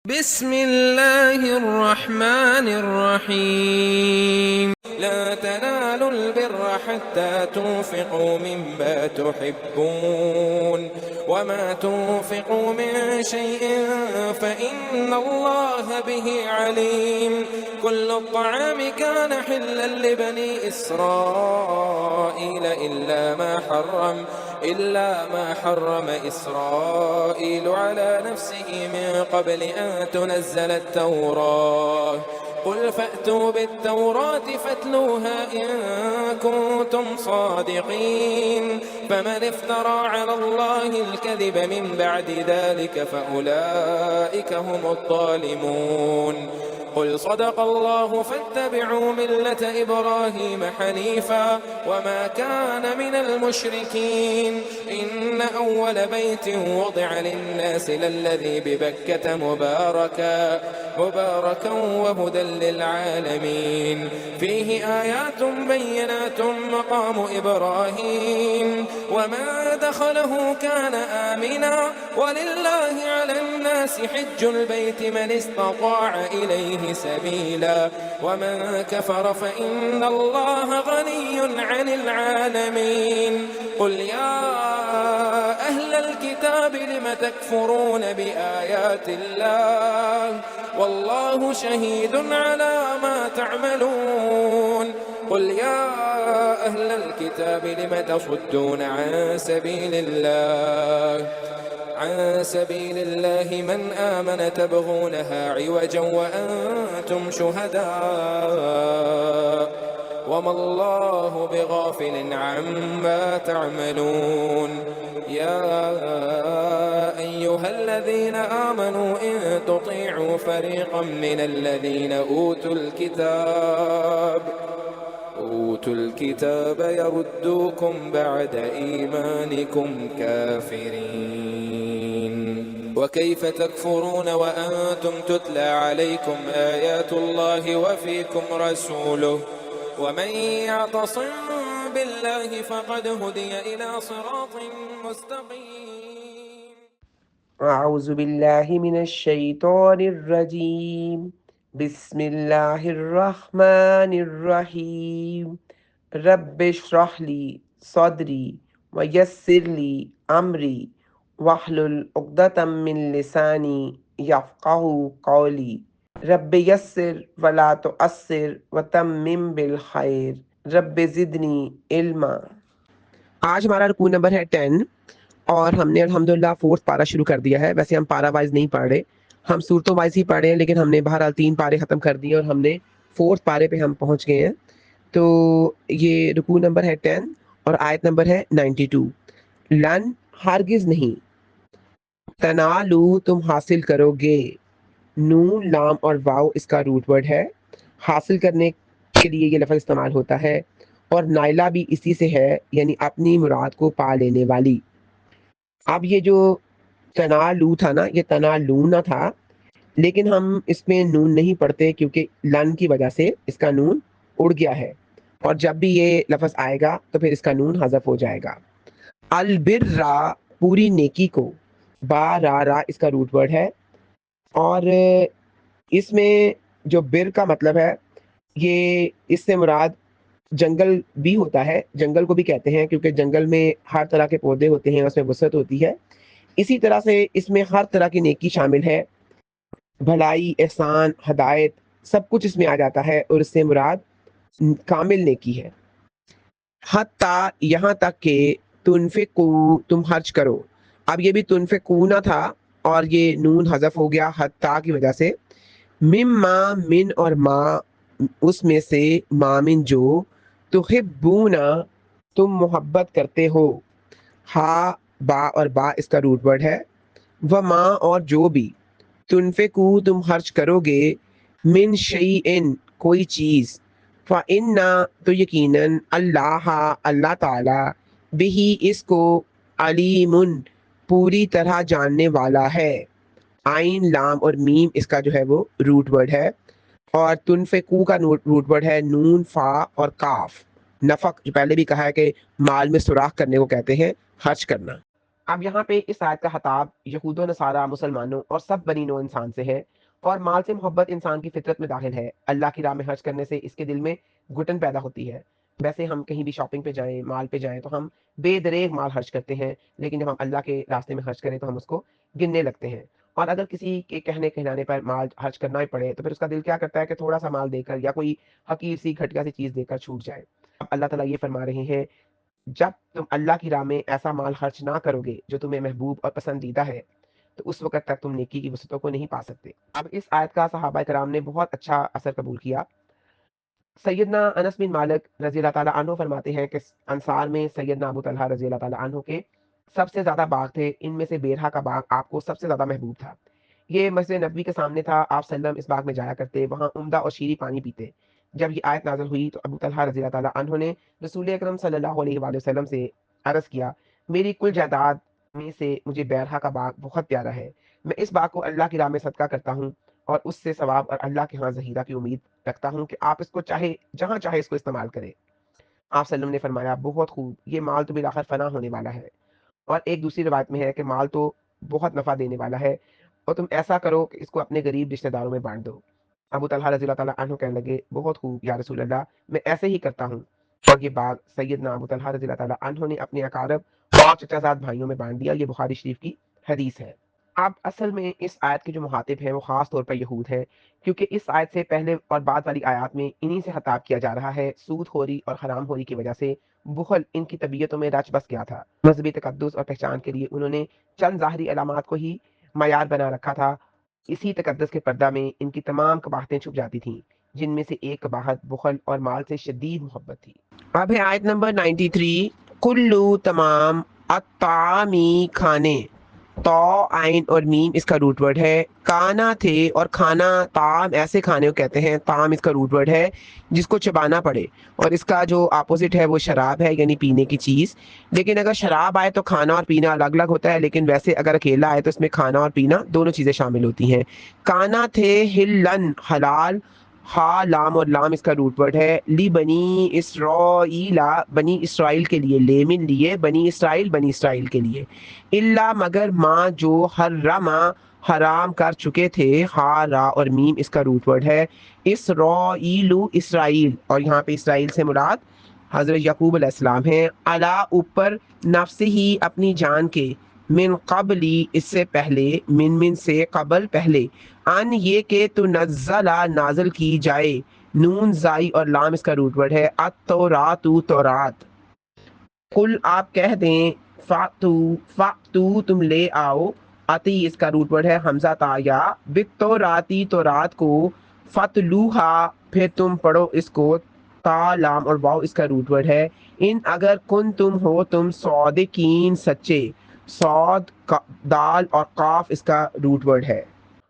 بسم الله الرحمن الرحيم لا تنالوا البر حتى تنفقوا مما تحبون وما تنفقوا من شيء فإن الله به عليم كل الطعام كان حلا لبني إسرائيل إلا ما حرم إسرائيل على نفسه من قبل أن تنزل التوراة قل فأتوا بالتوراة فاتلوها إن كنتم صادقين فمن افترى على الله الكذب من بعد ذلك فأولئك هم الظالمون قل صدق الله فاتبعوا ملة إبراهيم حنيفا وما كان من المشركين إن أول بيت وضع للناس للذي ببكة مباركا وهدى للعالمين فيه آيات بينات مقام إبراهيم وما دخله كان آمنا ولله على الناس حج البيت من استطاع إليه سبيلا ومن كفر فإن الله غني عن العالمين قل يا أهل الكتاب لم تكفرون بآيات الله والله شهيد على ما تعملون قل يا أهل الكتاب لم تصدون عن سبيل الله من آمن تبغونها عوجا وأنتم شهداء وما الله بغافل عما تعملون يا أيها الذين آمنوا إن تطيعوا فريقا من الذين أوتوا الكتاب يردوكم بعد إيمانكم كافرين وكيف تكفرون وأنتم تتلى عليكم آيات الله وفيكم رسوله ومن يعتصم بالله فقد هدي إلى صراط مستقيم أعوذ بالله من الشيطان الرجيم بسم الله الرحمن الرحيم رب اشرح لي صدري ويسر لي أمري واحلل عقدة من لساني يفقهوا قولي رب يسر ولا تؤثر وتمم بالخير رب زدنی علما۔ آج ہمارا رکوع نمبر ہے 10 اور ہم نے الحمدللہ 4th پارہ شروع کر دیا ہے۔ ویسے ہم پارہ وائز نہیں پڑھ رہے، ہم صورتوں وائز ہی پڑھ رہے ہیں، لیکن ہم نے بہرحال 3 پارے ختم کر دیے اور ہم نے 4th پارے پہ ہم پہنچ گئے ہیں۔ تو یہ رکوع نمبر ہے 10 اور آیت نمبر ہے 92۔ لن ہرگز نہیں، تنالو تم حاصل کرو گے، نون لام اور واو اس کا روٹ ورڈ ہے، حاصل کرنے کے لیے یہ لفظ استعمال ہوتا ہے، اور نائلہ بھی اسی سے ہے، یعنی اپنی مراد کو پا لینے والی۔ اب یہ جو تنالو تھا نا، یہ تنالون نہ تھا، لیکن ہم اس میں نون نہیں پڑھتے کیونکہ لن کی وجہ سے اس کا نون اڑ گیا ہے، اور جب بھی یہ لفظ آئے گا تو پھر اس کا نون حذف ہو جائے گا۔ البر پوری نیکی کو، با را را اس کا روٹ ورڈ ہے، اور اس میں جو بر کا مطلب ہے، یہ اس سے مراد جنگل بھی ہوتا ہے، جنگل کو بھی کہتے ہیں کیونکہ جنگل میں ہر طرح کے پودے ہوتے ہیں، اس میں وسعت ہوتی ہے۔ اسی طرح سے اس میں ہر طرح کی نیکی شامل ہے، بھلائی، احسان، ہدایت، سب کچھ اس میں آ جاتا ہے، اور اس سے مراد کامل نیکی ہے۔ حتیٰ یہاں تک کہ تنفقو تم خرچ کرو۔ اب یہ بھی تنفقونا تھا اور یہ نون حذف ہو گیا حتیٰ کی وجہ سے۔ مما من اور ما اس میں سے، مامن جو، تحبونا تم محبت کرتے ہو، ہا با اور با اس کا روٹ ورڈ ہے، وما اور جو بھی، تنفقو تم خرچ کرو گے، من شیئن کوئی چیز، فإنا تو یقیناً، اللہ تعالی، بہی اس کو، علیم پوری طرح جاننے والا ہے۔ آئین، لام اور میم اس کا جو ہے وہ روٹ ورڈ ہے، اور تنفقو کا روٹ ورڈ ہے نون، فا اور کاف۔ نفق جو پہلے بھی کہا ہے کہ مال میں سوراخ کرنے کو کہتے ہیں، خرچ کرنا۔ اب یہاں پہ اس آیت کا خطاب یہود و نصارہ، مسلمانوں اور سب بنی نوع انسان سے ہے، اور مال سے محبت انسان کی فطرت میں داخل ہے۔ اللہ کی راہ میں خرچ کرنے سے اس کے دل میں گھٹن پیدا ہوتی ہے۔ ویسے ہم کہیں بھی شاپنگ پہ جائیں، مال پہ جائیں تو ہم بے دریغ مال خرچ کرتے ہیں، لیکن جب ہم اللہ کے راستے میں خرچ کریں تو ہم اس کو گننے لگتے ہیں۔ اور اگر کسی کے کہنے کہلانے پر مال خرچ کرنا ہی پڑے تو پھر اس کا دل کیا کرتا ہے کہ تھوڑا سا مال دے کر یا کوئی حقیر سی گھٹیا سی چیز دے کر چھوٹ جائے۔ اب اللہ تعالیٰ یہ فرما رہے ہیں، جب تم اللہ کی راہ میں ایسا مال خرچ نہ کرو گے جو تمہیں محبوب اور پسندیدہ ہے، تو اس وقت تک تم نیکی کی وسعتوں کو نہیں پا سکتے۔ اب اس آیت کا صحابہ کرام نے بہت اچھا اثر قبول کیا۔ سیدنا انس بن مالک رضی اللہ تعالیٰ عنہ فرماتے ہیں کہ انصار میں سیدنا ابو طلحہ رضی اللہ تعالیٰ عنہ کے سب سے زیادہ باغ تھے، ان میں سے بیرہا کا باغ آپ کو سب سے زیادہ محبوب تھا۔ یہ مسجد نبوی کے سامنے تھا، آپ صلی اللہ علیہ وسلم اس باغ میں جایا کرتے، وہاں عمدہ اور شیریں پانی پیتے۔ جب یہ آیت نازل ہوئی تو ابو طلحہ رضی اللہ تعالیٰ عنہ نے رسول اکرم صلی اللہ علیہ وآلہ وسلم سے عرض کیا، میری کل جائیداد میں سے مجھے بیرہا کا باغ بہت پیارا ہے، میں اس باغ کو اللہ کی راہ میں صدقہ کرتا ہوں اور اس سے ثواب اور اللہ کے ہاں ظہیرہ کی امید رکھتا ہوں کہ آپ اس کو چاہے جہاں چاہے اس کو استعمال کریں۔ آپ صلی اللہ علیہ وسلم نے فرمایا، بہت خوب، یہ مال تو بالآخر فنا ہونے والا ہے۔ اور ایک دوسری روایت میں ہے کہ مال تو بہت نفع دینے والا ہے، اور تم ایسا کرو کہ اس کو اپنے غریب رشتہ داروں میں بانٹ دو۔ ابو طلحہ رضی اللہ تعالیٰ عنہ کہنے لگے، بہت خوب یا رسول اللہ، میں ایسے ہی کرتا ہوں۔ اور یہ باغ سیدنا ابو طلحہ رضی اللہ تعالیٰ عنہ نے اپنے اقارب اور چچا زاد بھائیوں میں بانٹ دیا۔ یہ بخاری شریف کی حدیث ہے۔ اب اصل میں اس آیت کے جو مخاطب ہیں وہ خاص طور پر یہود ہیں، کیونکہ اس آیت سے پہلے اور بعد والی آیات میں انہی سے خطاب کیا جا رہا ہے۔ سود خوری اور حرام خوری کی وجہ سے بخل ان کی طبیعتوں میں رچ بس گیا تھا۔ مذہبی تقدس اور پہچان کے لیے انہوں نے چند ظاہری علامات کو ہی معیار بنا رکھا تھا۔ اسی تقدس کے پردہ میں ان کی تمام قباحتیں چھپ جاتی تھیں، جن میں سے ایک قباحت بخل اور مال سے شدید محبت تھی۔ اب ہے آیت نمبر 93، کلو تمام الطعامی کھانے، تو عین اور میم اس کا روٹ ورڈ ہے، کانا تھے اور کھانا طعام ایسے کھانے کو کہتے ہیں، طعام اس کا روٹ ورڈ ہے جس کو چبانا پڑے، اور اس کا جو اپوزٹ ہے وہ شراب ہے، یعنی پینے کی چیز۔ لیکن اگر شراب آئے تو کھانا اور پینا الگ الگ ہوتا ہے، لیکن ویسے اگر اکیلا آئے تو اس میں کھانا اور پینا دونوں چیزیں شامل ہوتی ہیں۔ کانا تھے ہلن حلال، ہا لام اور لام اس کا روٹ ورڈ ہے، لی بنی اسرائیل بنی اسرائیل کے لیے، لیمن لیے بنی اسرائیل کے لیے، اللہ مگر ماں جو حرما حرام کر چکے تھے، ہا را اور میم اس کا روٹ ورڈ ہے، اسرائیل، اور یہاں پہ اسرائیل سے مراد حضرت یعقوب علیہ السلام ہیں، علا اوپر، نفس ہی اپنی جان کے، من قبلی اس سے پہلے، من سے قبل پہلے، ان یہ کہ تنزلہ نازل کی جائے، نون زائی اور لام اس کا روٹ ورڈ ہے، التورات تورات، کل آپ کہہ دیں، فاتو تم لے آؤ، آتی اس کا روٹ ورڈ ہے حمزہ تا یا، بالتوراتی تورات کو، فتلوہا پھر تم پڑھو اس کو، تا لام اور واو اس کا روٹ ورڈ ہے، ان اگر کن تم ہو تم صادقین سچے، صاد دال اور قاف اس کا روٹ ورڈ ہے۔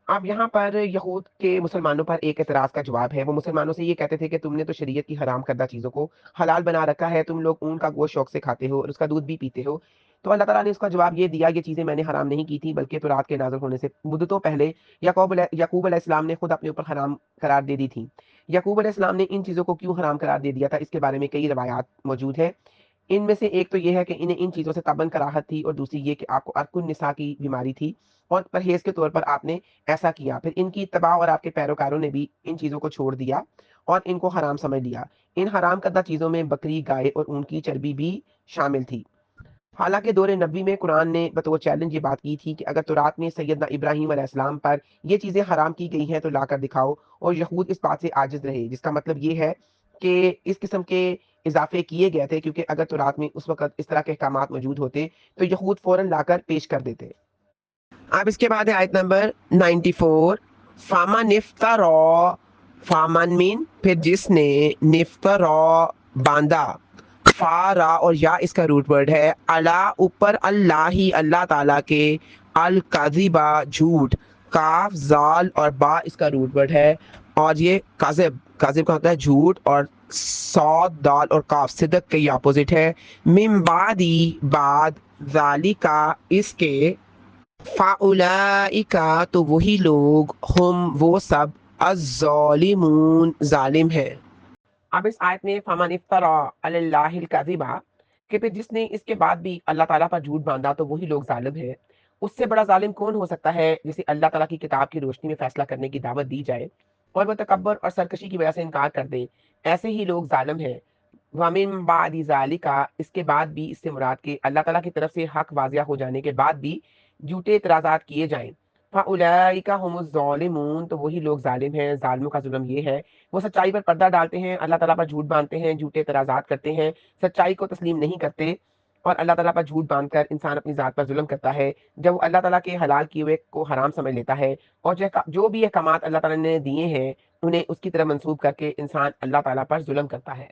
اب یہاں پر یہود کے مسلمانوں پر ایک اعتراض کا جواب ہے۔ وہ مسلمانوں سے یہ کہتے تھے کہ تم نے تو شریعت کی حرام کردہ چیزوں کو حلال بنا رکھا ہے، تم لوگ اون کا گوشت شوق سے کھاتے ہو اور اس کا دودھ بھی پیتے ہو۔ تو اللہ تعالیٰ نے اس کا جواب یہ دیا، یہ چیزیں میں نے حرام نہیں کی تھی، بلکہ تورات کے نازل ہونے سے مدتوں پہلے یعقوب علیہ السلام نے خود اپنے اوپر حرام قرار دے دی تھی۔ یعقوب علیہ السلام نے ان چیزوں کو کیوں حرام قرار دے دیا تھا، اس کے بارے میں کئی روایات موجود ہیں۔ ان میں سے ایک تو یہ ہے کہ انہیں ان چیزوں سے تباً کراہت تھی، اور دوسری یہ کہ آپ کو ارک النساء کی بیماری تھی اور پرہیز کے طور پر آپ نے ایسا کیا۔ پھر ان کی اتباع اور آپ کے پیروکاروں نے بھی ان چیزوں کو چھوڑ دیا اور ان کو حرام سمجھ لیا۔ ان حرام کردہ چیزوں میں بکری، گائے اور اونٹ کی چربی بھی شامل تھی۔ حالانکہ دور نبوی میں قرآن نے بطور چیلنج یہ بات کی تھی کہ اگر تورات میں سیدنا ابراہیم علیہ السلام پر یہ چیزیں حرام کی گئی ہیں تو لا کر دکھاؤ، اور یہود اس بات سے عاجز رہے، جس کا مطلب یہ ہے کہ اس قسم کے اضافے کیے گئے تھے، کیونکہ اگر تورات میں اس وقت اس طرح کے احکامات موجود ہوتے تو یہود فوراً لا کر پیش کر دیتے۔ اب اس کے بعد ہے آیت نمبر 94، فامن افترا، فامن مین پھر جس نے، نفترا باندھا، فارا اور یا اس کا روٹ ورڈ ہے، اللہ اوپر اللہ ہی اللہ تعالیٰ کے، الکذبا جھوٹ، کاف زال اور با اس کا روٹ ورڈ ہے، اور یہ کذب کا ہوتا ہے جھوٹ، اور صاد دال اور کاف صدق کے اپوزٹ ہے، من بعدی بعد، ذالکا اس کے، فاولائکا تو وہی لوگ، ہم وہ سب، الظالمون ظالم ہیں۔ اب اس آیت میں فمن افترا علی اللہ الکذبا، کہ پھر جس نے اس کے بعد بھی اللہ تعالیٰ پر جھوٹ باندھا تو وہی لوگ ظالم ہیں۔ اس سے بڑا ظالم کون ہو سکتا ہے جسے اللہ تعالیٰ کی کتاب کی روشنی میں فیصلہ کرنے کی دعوت دی جائے اور وہ تکبر اور سرکشی کی وجہ سے انکار کر دے، ایسے ہی لوگ ظالم ہیں۔ وَمِن بَعْدِ ذَلِكَ، اس کے بعد بھی، اس سے مراد کہ اللہ تعالیٰ کی طرف سے حق واضح ہو جانے کے بعد بھی جھوٹے اعتراضات کیے جائیں، فَأُولَٰئِكَ هُمُ الظَّالِمُونَ، تو وہی لوگ ظالم ہیں۔ ظالموں کا ظلم یہ ہے وہ سچائی پر پردہ ڈالتے ہیں، اللہ تعالیٰ پر جھوٹ باندھتے ہیں، جھوٹے اعتراضات کرتے ہیں، سچائی کو تسلیم نہیں کرتے، اور اللہ تعالیٰ پر جھوٹ باندھ کر انسان اپنی ذات پر ظلم کرتا ہے جب وہ اللہ تعالیٰ کے حلال کیے ہوئے کو حرام سمجھ لیتا ہے، اور جو بھی احکامات اللہ تعالیٰ نے دیے ہیں انہیں اس کی طرف منسوب کر کے انسان اللہ تعالیٰ پر ظلم کرتا ہے۔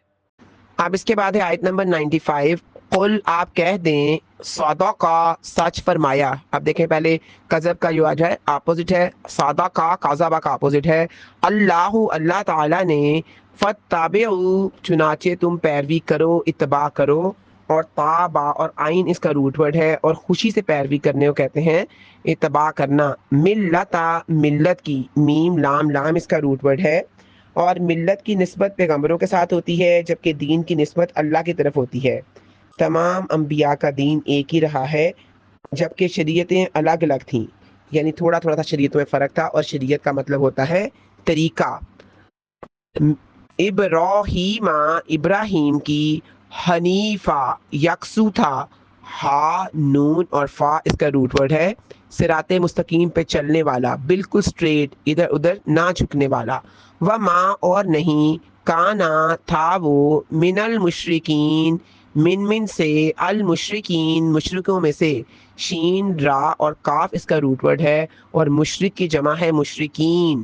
اب اس کے بعد ہے آیت نمبر 95، قل، آپ کہہ دیں، صدقہ، سچ فرمایا۔ اب دیکھیں پہلے کذب کا جو ہے اپوزٹ ہے، صدقہ کذبہ کا اپوزٹ ہے۔ اللہ تعالیٰ نے، فتابعوا، چنانچہ تم پیروی کرو، اتباع کرو، اور تابع اور آئین اس کا روٹ ورڈ ہے، اور خوشی سے پیروی کرنے کو کہتے ہیں اتباع کرنا۔ ملتا، ملت کی، میم لام لام اس کا روٹ ورڈ ہے، اور ملت کی نسبت پیغمبروں کے ساتھ ہوتی ہے جبکہ دین کی نسبت اللہ کی طرف ہوتی ہے۔ تمام انبیاء کا دین ایک ہی رہا ہے جبکہ شریعتیں الگ الگ تھیں، یعنی تھوڑا تھوڑا سا شریعتوں میں فرق تھا، اور شریعت کا مطلب ہوتا ہے طریقہ۔ ابراہیم، ابراہیم کی، حنیفہ، یکسو تھا، ہا نون اور فا اس کا روٹ ورڈ ہے، صراط مستقیم پہ چلنے والا، بالکل سٹریٹ، ادھر ادھر نہ جھکنے والا۔ وما، اور نہیں، کانا، تھا وہ، من المشرکین، من سے، المشرکین، مشرکوں میں سے، شین، را اور کاف اس کا روٹ ورڈ ہے، اور مشرک کی جمع ہے مشرکین۔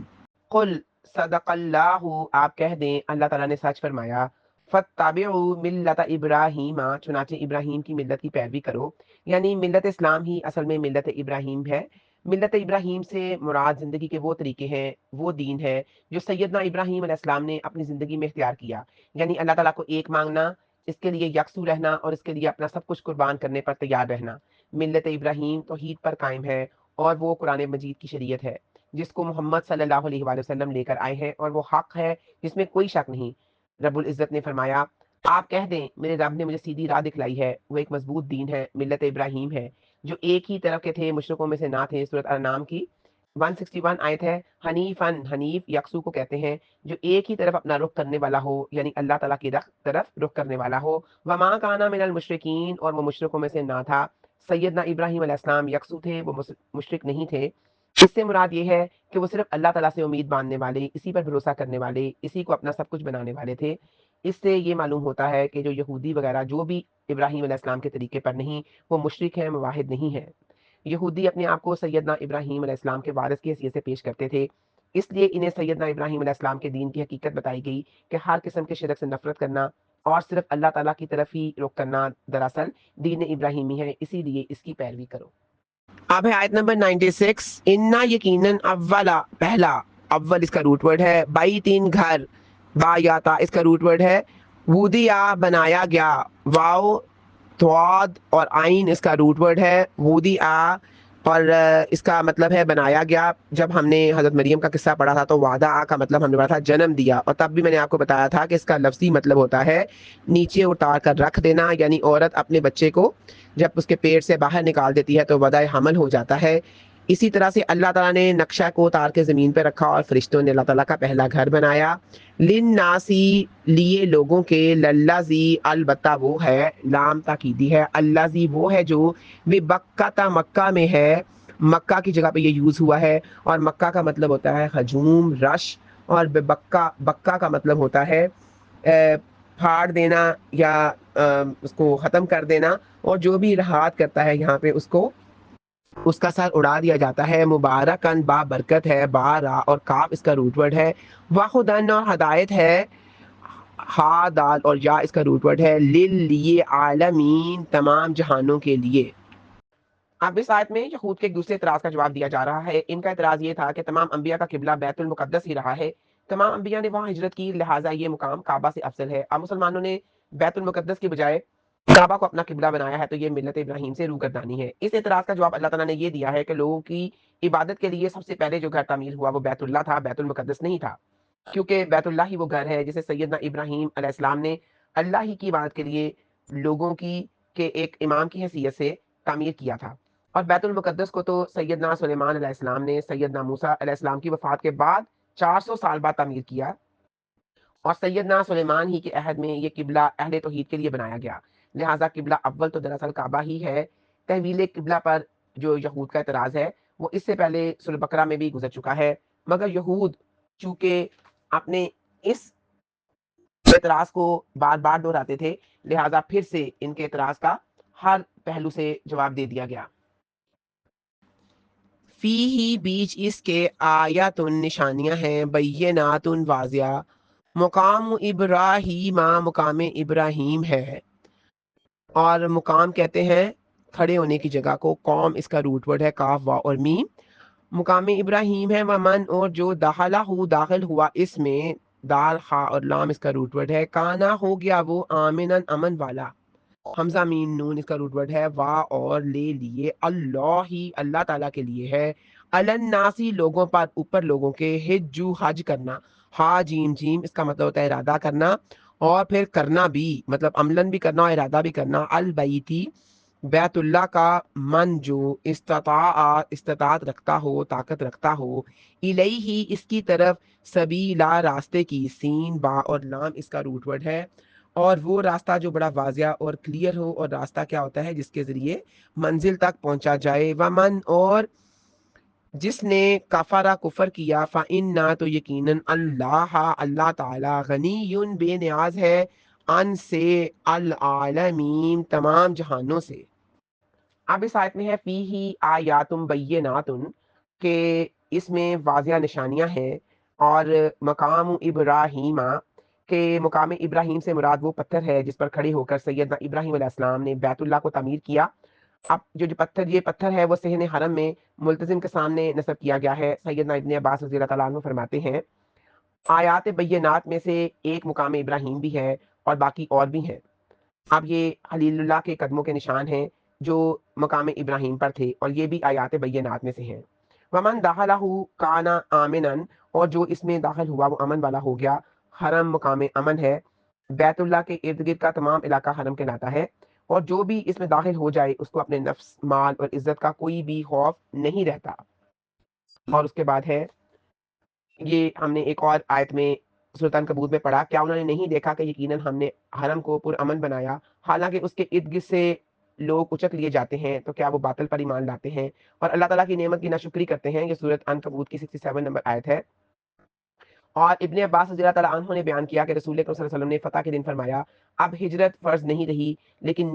قل، صدق اللہ، آپ کہہ دیں اللہ تعالیٰ نے سچ فرمایا۔ فَاتَّبِعُوا مِلَّتَ ابراہیم، چنانچہ ابراہیم کی ملت کی پیروی کرو، یعنی ملت اسلام ہی اصل میں ملت ابراہیم ہے۔ ملت ابراہیم سے مراد زندگی کے وہ طریقے ہیں، وہ دین ہے جو سیدنا ابراہیم علیہ السلام نے اپنی زندگی میں اختیار کیا، یعنی اللہ تعالیٰ کو ایک مانگنا، اس کے لیے یکسو رہنا، اور اس کے لیے اپنا سب کچھ قربان کرنے پر تیار رہنا۔ ملت ابراہیم توحید پر قائم ہے، اور وہ قرآن مجید کی شریعت ہے جس کو محمد صلی اللہ علیہ وآلہ وسلم لے کر آئے ہیں، اور وہ حق ہے جس میں کوئی شک نہیں۔ رب العزت نے فرمایا، آپ کہہ دیں میرے رب نے مجھے سیدھی راہ دکھلائی ہے، وہ ایک مضبوط دین ہے، ملت ابراہیم ہے، جو ایک ہی طرف کے تھے، مشرکوں میں سے نہ تھے۔ سورۃ الانعام کی 161 آیت ہے۔ حنیفن، حنیف یکسو کو کہتے ہیں جو ایک ہی طرف اپنا رخ کرنے والا ہو، یعنی اللہ تعالیٰ کی طرف رخ کرنے والا ہو۔ وما کانا من المشرکین، اور وہ مشرکوں میں سے نہ تھا۔ سیدنا ابراہیم علیہ السلام یکسو تھے، وہ مشرک نہیں تھے۔ اس سے مراد یہ ہے کہ وہ صرف اللہ تعالیٰ سے امید باندھنے والے، اسی پر بھروسہ کرنے والے، اسی کو اپنا سب کچھ بنانے والے تھے۔ اس سے یہ معلوم ہوتا ہے کہ جو یہودی وغیرہ جو بھی ابراہیم علیہ السلام کے طریقے پر نہیں، وہ مشرک ہیں، موحد نہیں ہیں۔ یہودی اپنے آپ کو سیدنا ابراہیم علیہ السلام کے وارث کی حیثیت سے پیش کرتے تھے، اس لیے انہیں سیدنا ابراہیم علیہ السلام کے دین کی حقیقت بتائی گئی کہ ہر قسم کے شرک سے نفرت کرنا اور صرف اللہ تعالیٰ کی طرف ہی رخ کرنا دراصل دین ابراہیمی ہے، اسی لیے اس کی پیروی کرو۔ اب ہے آیت نمبر 96، انا، یقیناً، اولا، پہلا، اول اس کا روٹ ورڈ ہے، بائی تین، گھر، با یا تا اس کا روٹ ورڈ ہے، وودیا، بنایا گیا، واؤ، تواد اور آئین اس کا روٹ ورڈ ہے، وودیا، اور اس کا مطلب ہے بنایا گیا۔ جب ہم نے حضرت مریم کا قصہ پڑھا تھا تو وعدہ کا مطلب ہم نے پڑھا تھا جنم دیا، اور تب بھی میں نے آپ کو بتایا تھا کہ اس کا لفظی مطلب ہوتا ہے نیچے اتار کر رکھ دینا، یعنی عورت اپنے بچے کو جب اس کے پیٹ سے باہر نکال دیتی ہے تو وضع حمل ہو جاتا ہے۔ اسی طرح سے اللہ تعالیٰ نے نقشہ کو اتار کے زمین پہ رکھا، اور فرشتوں نے اللہ تعالیٰ کا پہلا گھر بنایا۔ للناسی، لیے لوگوں کے، للذی، البتہ وہ ہے، لام تاکیدی ہے، الذی وہ ہے جو، ببکہ، مکہ میں ہے، مکہ کی جگہ پہ یہ یوز ہوا ہے، اور مکہ کا مطلب ہوتا ہے ہجوم، رش، اور ببکہ، بکہ کا مطلب ہوتا ہے پھاڑ دینا یا اس کو ختم کر دینا، اور جو بھی رہات کرتا ہے یہاں پہ اس کو اس کا سر اڑا دیا جاتا ہے۔ مبارکن، با برکت ہے، با را اور کاف اس کا روٹ ورڈ ہے، واہدن اور ہدایت ہے، ہا دال اور یا اس کا روٹ ورڈ ہے، لیے عالمین، تمام جہانوں کے لیے۔ اب اس آیت میں یہود کے ایک دوسرے اعتراض کا جواب دیا جا رہا ہے۔ ان کا اعتراض یہ تھا کہ تمام انبیاء کا قبلہ بیت المقدس ہی رہا ہے، تمام انبیاء نے وہاں ہجرت کی، لہٰذا یہ مقام کعبہ سے افضل ہے۔ اب مسلمانوں نے بیت المقدس کی بجائے کعبہ کو اپنا قبلہ بنایا ہے، تو یہ ملت ابراہیم سے روگردانی ہے۔ اس اعتراض کا جواب اللہ تعالیٰ نے یہ دیا ہے کہ لوگوں کی عبادت کے لیے سب سے پہلے جو گھر تعمیر ہوا وہ بیت اللہ تھا، بیت المقدس نہیں تھا، کیونکہ بیت اللہ ہی وہ گھر ہے جسے سیدنا ابراہیم علیہ السلام نے اللہ ہی کی عبادت کے لیے لوگوں کی کہ ایک امام کی حیثیت سے تعمیر کیا تھا. اور بیت المقدس کو تو سیدنا سلیمان علیہ السلام نے سیدنا موسیٰ علیہ السلام کی وفات کے بعد 400 سال بعد تعمیر کیا. اور سیدنا سلیمان ہی کے عہد میں یہ قبلہ اہل توحید کے لیے بنایا گیا. لہٰذا قبلہ اول تو دراصل کعبہ ہی ہے. تحویل قبلہ پر جو یہود کا اعتراض ہے وہ اس سے پہلے سورہ بقرہ میں بھی گزر چکا ہے، مگر یہود چونکہ اپنے اس اعتراض کو بار بار دہراتے تھے، لہٰذا پھر سے ان کے اعتراض کا ہر پہلو سے جواب دے دیا گیا. فی ہی بیچ اس کے آیاتن نشانیاں ہیں، بینات واضح. مقام ابراہیم مقام ابراہیم ہے، اور مقام کہتے ہیں کھڑے ہونے کی جگہ کو. قوم اس کا روٹ ورڈ ہے، کاف وا اور میم. مقام ابراہیم ہے. ومن اور جو داخلہ داخل ہوا اس میں، دال خا اور لام اس کا روٹ ورڈ ہے. کانا ہو گیا وہ آمنن امن والا. حمزہ میم نون اس کا روٹ ورڈ ہے. وا اور لے لیے، اللہ ہی اللہ تعالیٰ کے لیے ہے. الناسی لوگوں پر، اوپر لوگوں کے، حجو حج کرنا. ہا جیم جیم اس کا مطلب ہوتا ہے ارادہ کرنا، اور پھر کرنا بھی مطلب عملاً بھی کرنا اور ارادہ بھی کرنا. البیتی بیت اللہ کا، من جو استطاعت رکھتا ہو، طاقت رکھتا ہو. الیہ اس کی طرف، سبیلا راستے کی، سین با اور لام اس کا روٹ ورڈ ہے. اور وہ راستہ جو بڑا واضح اور کلیئر ہو. اور راستہ کیا ہوتا ہے؟ جس کے ذریعے منزل تک پہنچا جائے. ومن اور جس نے کفرا کفر کیا، فإنا تو یقیناً اللہ اللہ تعالی، غنی بے نیاز ہے، ان سے، العالمین تمام جہانوں سے. اب اس آیت میں ہے فی ہی آیاتم بیناتن، کہ اس میں واضح نشانیاں ہیں. اور مقام ابراہیم، کہ مقام ابراہیم سے مراد وہ پتھر ہے جس پر کھڑے ہو کر سیدنا ابراہیم علیہ السلام نے بیت اللہ کو تعمیر کیا. اب جو پتھر، یہ پتھر ہے وہ صحن حرم میں ملتزم کے سامنے نصب کیا گیا ہے. سیدنا ابن عباس رضی اللہ تعالیٰ عنہ فرماتے ہیں آیات بینات میں سے ایک مقام ابراہیم بھی ہے اور باقی اور بھی ہیں. اب یہ خلیل اللہ کے قدموں کے نشان ہیں جو مقام ابراہیم پر تھے، اور یہ بھی آیات بینات میں سے ہیں. ومن داخلہ کانا آمنن، اور جو اس میں داخل ہوا وہ امن والا ہو گیا. حرم مقام امن ہے. بیت اللہ کے ارد گرد کا تمام علاقہ حرم کہلاتا ہے. اور جو بھی اس میں داخل ہو جائے اس کو اپنے نفس، مال اور عزت کا کوئی بھی خوف نہیں رہتا. اور اس کے بعد ہے، یہ ہم نے ایک اور آیت میں سورۃ عنکبوت میں پڑھا، کیا انہوں نے نہیں دیکھا کہ یقیناً ہم نے حرم کو پرامن بنایا، حالانکہ اس کے ارد گرد سے لوگ اچک لیے جاتے ہیں، تو کیا وہ باطل پر ایمان لاتے ہیں اور اللہ تعالیٰ کی نعمت کی ناشکری کرتے ہیں. یہ سورۃ عنکبوت کی 67 نمبر آیت ہے. اور ابن عباس رضی اللہ تعالیٰ عنہ نے بیان کیا کہ رسول اکرم صلی اللہ علیہ وسلم نے فتح کے دن فرمایا اب ہجرت فرض نہیں رہی، لیکن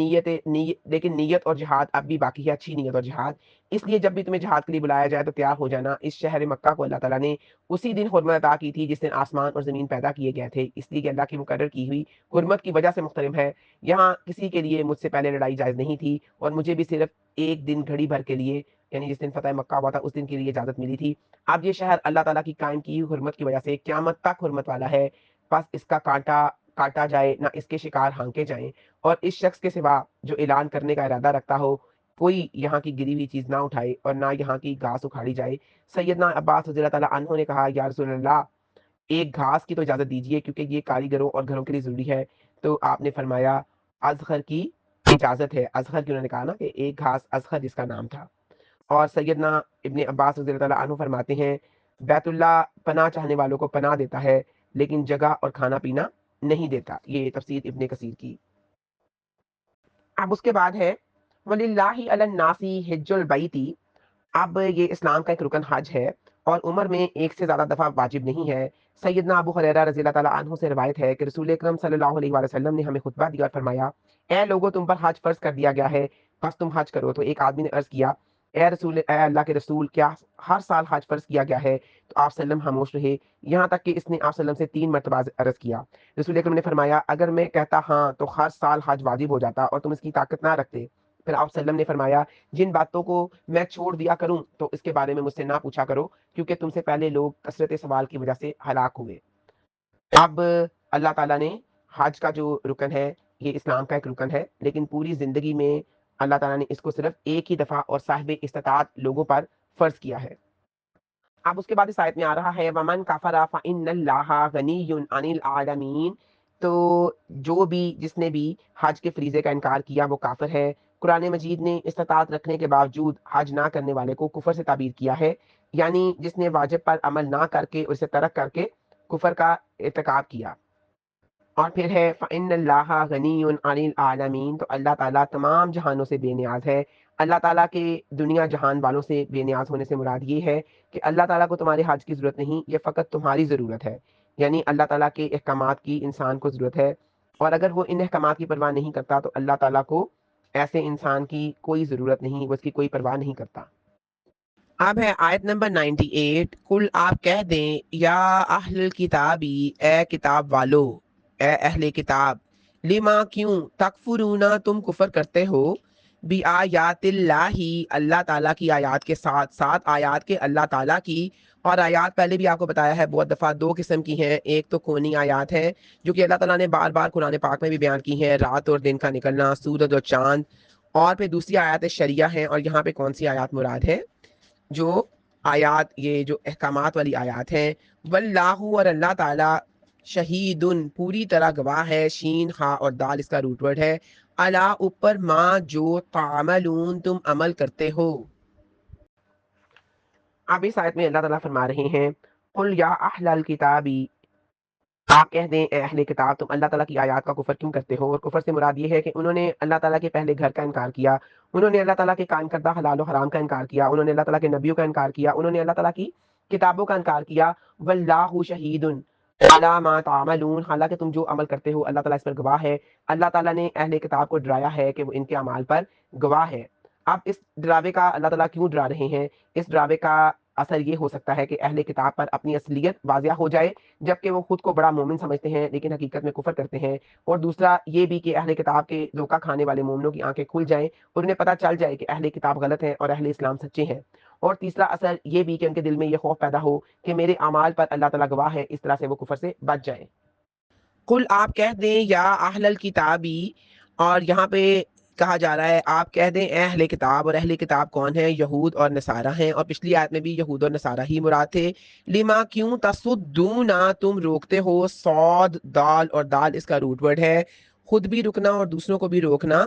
نیت اور جہاد اب بھی باقی ہے، اچھی نیت اور جہاد. اس لیے جب بھی تمہیں جہاد کے لیے بلایا جائے تو تیار ہو جانا. اس شہر مکہ کو اللہ تعالیٰ نے اسی دن حرمت عطا کی تھی جس دن آسمان اور زمین پیدا کیے گئے تھے، اس لیے کہ اللہ کی مقرر کی ہوئی حرمت کی وجہ سے محترم ہے. یہاں کسی کے لیے مجھ سے پہلے لڑائی جائز نہیں تھی، اور مجھے بھی صرف ایک دن گھڑی بھر کے لیے، یعنی جس دن فتح مکہ ہوا تھا اس دن کے لیے اجازت ملی تھی. اب یہ شہر اللہ تعالیٰ کی قائم کی ہوئی حرمت کی وجہ سے قیامت تک حرمت والا ہے. بس اس کا کانٹا کاٹا جائے نہ اس کے شکار ہانکے جائیں، اور اس شخص کے سوا جو اعلان کرنے کا ارادہ رکھتا ہو کوئی یہاں کی گری ہوئی چیز نہ اٹھائے اور نہ یہاں کی گھاس اکھاڑی جائے. سیدنا عباس رضی اللہ تعالیٰ عنہ نے کہا یا رسول اللہ ایک گھاس کی تو اجازت دیجیے کیونکہ یہ کاریگروں اور گھروں کے لیے ضروری ہے. تو آپ نے فرمایا ازخر کی اجازت ہے. ازخر کی انہوں نے کہا نا کہ ایک گھاس ازخر جس کا نام تھا. اور سیدنا ابن عباس رضی اللہ تعالیٰ عنہ فرماتے ہیں بیت اللہ پناہ چاہنے والوں کو پناہ دیتا ہے لیکن جگہ اور کھانا پینا نہیں دیتا. یہ تفسیر ابن کثیر کی. اب اس کے بعد ہے وَلِلَّهِ عَلَى النَّاسِ حِجُّ الْبَيْتِ. اب یہ اسلام کا ایک رکن حج ہے اور عمر میں ایک سے زیادہ دفعہ واجب نہیں ہے. سیدنا ابو ہریرہ رضی اللہ تعالیٰ عنہ سے روایت ہے کہ رسول اکرم صلی اللہ علیہ وآلہ وسلم نے ہمیں خطبہ دیا اور فرمایا اے لوگوں تم پر حج فرض کر دیا گیا ہے بس تم حج کرو. تو ایک آدمی نے عرض کیا اے اللہ کے رسول کیا ہر سال حج فرض کیا گیا ہے؟ تو آپ وسلم خاموش رہے یہاں تک کہ اس نے آپ وسلم سے 3 مرتبہ عرض کیا. رسول اکرم نے فرمایا اگر میں کہتا ہاں تو ہر سال حج واجب ہو جاتا اور تم اس کی طاقت نہ رکھتے. پھر آپ وسلم نے فرمایا جن باتوں کو میں چھوڑ دیا کروں تو اس کے بارے میں مجھ سے نہ پوچھا کرو کیونکہ تم سے پہلے لوگ کثرت سوال کی وجہ سے ہلاک ہوئے. اب اللہ تعالیٰ نے حج کا جو رکن ہے یہ اسلام کا ایک رکن ہے لیکن پوری زندگی میں اللہ تعالیٰ نے اس کو صرف ایک ہی دفعہ اور صاحب استطاعت لوگوں پر فرض کیا ہے. اب اس کے بعد اس آیت میں آ رہا ہے وَمَن كَفَرَ فَإِنَّ اللَّهَ غَنِيٌّ عَنِ الْعَالَمِينَ. تو جو بھی جس نے بھی حج کے فریضے کا انکار کیا وہ کافر ہے۔ قرآن مجید نے استطاعت رکھنے کے باوجود حج نہ کرنے والے کو کفر سے تعبیر کیا ہے، یعنی جس نے واجب پر عمل نہ کر کے اسے ترک کر کے کفر کا ارتکاب کیا۔ اور پھر ہے فَإِنَّ اللَّهَ غَنِيٌّ عَنِ الْعَالَمِينَ، تو اللہ تعالیٰ تمام جہانوں سے بے نیاز ہے۔ اللہ تعالیٰ کے دنیا جہان والوں سے بے نیاز ہونے سے مراد یہ ہے کہ اللہ تعالیٰ کو تمہارے حج کی ضرورت نہیں، یہ فقط تمہاری ضرورت ہے، یعنی اللہ تعالیٰ کے احکامات کی انسان کو ضرورت ہے، اور اگر وہ ان احکامات کی پرواہ نہیں کرتا تو اللہ تعالیٰ کو ایسے انسان کی کوئی ضرورت نہیں، وہ اس کی کوئی پرواہ نہیں کرتا۔ اب ہے آیت نمبر 98، کل آپ کہہ دیں یا اہل الکتابی، اے کتاب والو، اے اہل کتاب، لما کیوں تکفرونا تم کفر کرتے ہو، بھی آیات اللہ، اللہ تعالیٰ کی آیات کے ساتھ ساتھ آیات کے اللہ تعالیٰ کی، اور آیات پہلے بھی آپ کو بتایا ہے بہت دفعہ، دو قسم کی ہیں، ایک تو کونی آیات ہے جو کہ اللہ تعالیٰ نے بار بار قرآن پاک میں بھی بیان کی ہیں، رات اور دن کا نکلنا، سورج اور چاند، اور پھر دوسری آیات شریعہ ہیں، اور یہاں پہ کون سی آیات مراد ہے؟ جو آیات یہ جو احکامات والی آیات ہیں، واللہ، اور اللہ تعالیٰ، شہیدن پوری طرح گواہ ہے، شین ہا اور دال اس کا روٹ ورڈ ہے، الا اوپر، ما جو تعملون تم عمل کرتے ہو۔ اب اس آیت میں اللہ تعالیٰ فرما رہے ہیں قل یا اہل الکتابی، آپ کہہ دیں اے اہل کتاب، تم اللہ تعالیٰ کی آیات کا کفر کیوں کرتے ہو؟ اور کفر سے مراد یہ ہے کہ انہوں نے اللہ تعالیٰ کے پہلے گھر کا انکار کیا، انہوں نے اللہ تعالیٰ کے قائم کردہ حلال و حرام کا انکار کیا، انہوں نے اللہ تعالیٰ کے نبیوں کا انکار کیا، انہوں نے اللہ تعالیٰ کی کتابوں کا انکار کیا، واللہ شہید علی ما تعملون، حالانکہ تم جو عمل کرتے ہو اللہ تعالیٰ اس پر گواہ ہے۔ اللہ تعالیٰ نے اہل کتاب کو ڈرایا ہے کہ وہ ان کے اعمال پر گواہ ہے۔ اب اس ڈراوے کا اللہ تعالیٰ کیوں ڈرا رہے ہیں؟ اس ڈراوے کا اثر یہ ہو سکتا ہے کہ اہل کتاب پر اپنی اصلیت واضح ہو جائے، جبکہ وہ خود کو بڑا مومن سمجھتے ہیں لیکن حقیقت میں کفر کرتے ہیں، اور دوسرا یہ بھی کہ اہل کتاب کے دھوکہ کھانے والے مومنوں کی آنکھیں کھل جائیں اور انہیں پتہ چل جائے کہ اہل کتاب غلط ہیں اور اہل اسلام سچے ہیں، اور تیسرا اثر یہ بھی کہ ان کے دل میں یہ خوف پیدا ہو کہ میرے اعمال پر اللہ تعالیٰ گواہ ہے، اس طرح سے وہ کفر سے بچ جائیں۔ کل آپ کہہ دیں یا اہل الکتابی، اور یہاں پہ کہا جا رہا ہے آپ کہہ دیں اے اہل کتاب، اور اہل کتاب کون ہے؟ یہود اور نصارہ ہیں، اور پچھلی آیت میں بھی یہود اور نصارہ ہی مراد تھے۔ لما کیوں تصدونا تم روکتے ہو، صاد دال، اور دال اس کا روٹ ورڈ ہے، خود بھی رکنا اور دوسروں کو بھی روکنا،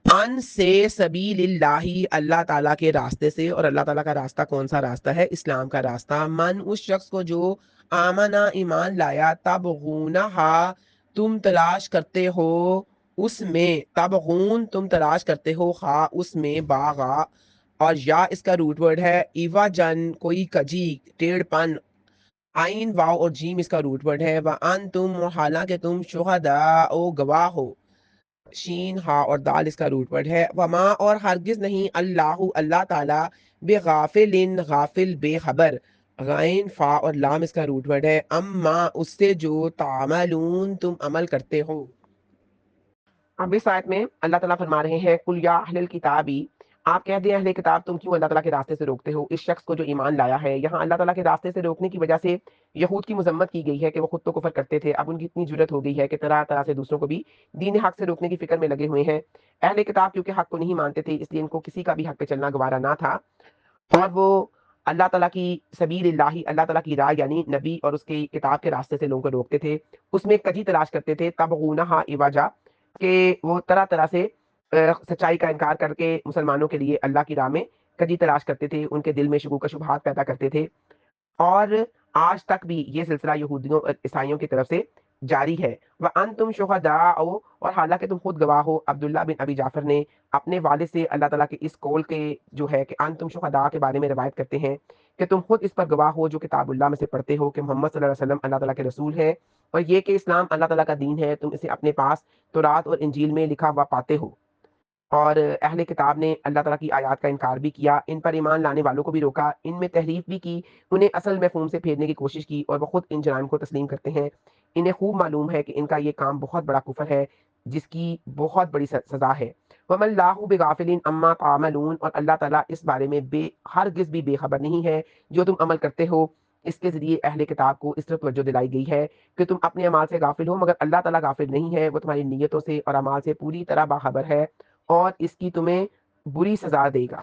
ان سے سبیل اللہ، اللہ تعالیٰ کے راستے سے، اور اللہ تعالیٰ کا راستہ کون سا راستہ ہے؟ اسلام کا راستہ، من اس شخص کو جو آمنا ایمان لایا، تبغونہا تم تلاش کرتے ہو اس میں، تبغون تم تلاش کرتے ہو، خا اس میں، باغا، اور یا اس کا روٹ ورڈ ہے ایوا جن کوئی کجی ٹیڑھ پن، آئین واو اور جیم اس کا روٹ ورڈ ہے، وَأَنْتُمْ، حالانکہ تم شہداء گواہ ہو، شین ہا اور دال اس کا روٹ ورڈ ہے، وما اور ہرگز نہیں، اللہ اللہ تعالیٰ، بغافل غافل بے خبر، غین فا اور لام اس کا روٹ ورڈ ہے، اما اس سے جو تعملون تم عمل کرتے ہو۔ اب اس آیت میں اللہ تعالیٰ فرما رہے ہیں قل یا اہل الکتابی، آپ کہہ دیں اہل کتاب تم کیوں اللہ تعالیٰ کے راستے سے روکتے ہو اس شخص کو جو ایمان لایا ہے۔ یہاں اللہ تعالیٰ کے راستے سے روکنے کی وجہ سے یہود کی مذمت کی گئی ہے کہ وہ خود تو کفر کرتے تھے، اب ان کی اتنی جرت ہو گئی ہے کہ طرح طرح سے دوسروں کو بھی دین حق سے روکنے کی فکر میں لگے ہوئے ہیں۔ اہل کتاب کیونکہ حق کو نہیں مانتے تھے اس لیے ان کو کسی کا بھی حق پہ چلنا گوارا نہ تھا، اور وہ اللہ تعالیٰ کی سبیل اللہ، اللہ تعالیٰ کی راہ یعنی نبی اور اس کی کتاب کے راستے سے لوگوں کو روکتے تھے، اس میں کجی تلاش کرتے تھے، تبغونہا عوجا، کہ وہ طرح طرح سے سچائی کا انکار کر کے مسلمانوں کے لیے اللہ کی راہ میں کجی تلاش کرتے تھے، ان کے دل میں شکوک و شبہات پیدا کرتے تھے، اور آج تک بھی یہ سلسلہ یہودیوں اور عیسائیوں کی طرف سے جاری ہے۔ وَأَنْتُمْ شُهَدَاءُ، اور حالانکہ تم خود گواہ ہو، عبداللہ بن ابی جعفر نے اپنے والد سے اللہ تعالیٰ کے اس قول کے جو ہے کہ انتم شہداء کے بارے میں روایت کرتے ہیں کہ تم خود اس پر گواہ ہو جو کتاب اللہ میں سے پڑھتے ہو کہ محمد صلی اللہ علیہ وسلم اللہ تعالیٰ کے رسول ہے، اور یہ کہ اسلام اللہ تعالیٰ کا دین ہے، تم اسے اپنے پاس تورات اور انجیل میں لکھا ہوا پاتے ہو، اور اہل کتاب نے اللہ تعالیٰ کی آیات کا انکار بھی کیا، ان پر ایمان لانے والوں کو بھی روکا، ان میں تحریف بھی کی، انہیں اصل مفہوم سے پھیرنے کی کوشش کی، اور وہ خود ان جرائم کو تسلیم کرتے ہیں۔ انہیں خوب معلوم ہے کہ ان کا یہ کام بہت بڑا کفر ہے جس کی بہت بڑی سزا ہے۔ وَمَا اللَّهُ بِغَافِلٍ عَمَّا تَعْمَلُونَ، اور اللہ تعالیٰ اس بارے میں ہرگز بھی بے خبر نہیں ہے جو تم عمل کرتے ہو۔ اس کے ذریعے اہل کتاب کو اس طرح توجہ دلائی گئی ہے کہ تم اپنے اعمال سے غافل ہو، مگر اللہ تعالیٰ غافل نہیں ہے، وہ تمہاری نیتوں سے اور اعمال سے پوری طرح باخبر ہے، اور اس کی تمہیں بری سزا دے گا۔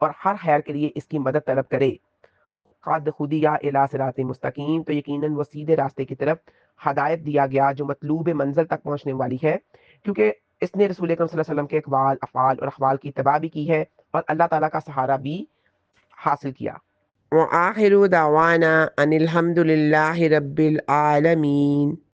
اور ہر خیر کے لیے اس کی مدد طلب کرے۔ قد خدیا الی صراط مستقیم، تو یقیناً وہ سیدھے راستے کی طرف ہدایت دیا گیا جو مطلوب منزل تک پہنچنے والی ہے، کیونکہ اس نے رسول اکرم صلی اللہ علیہ وسلم کے اقوال، افعال اور احوال کی اتباع بھی کی ہے اور اللہ تعالیٰ کا سہارا بھی حاصل کیا۔ وآخر دعوانا ان الحمد للہ رب العالمین۔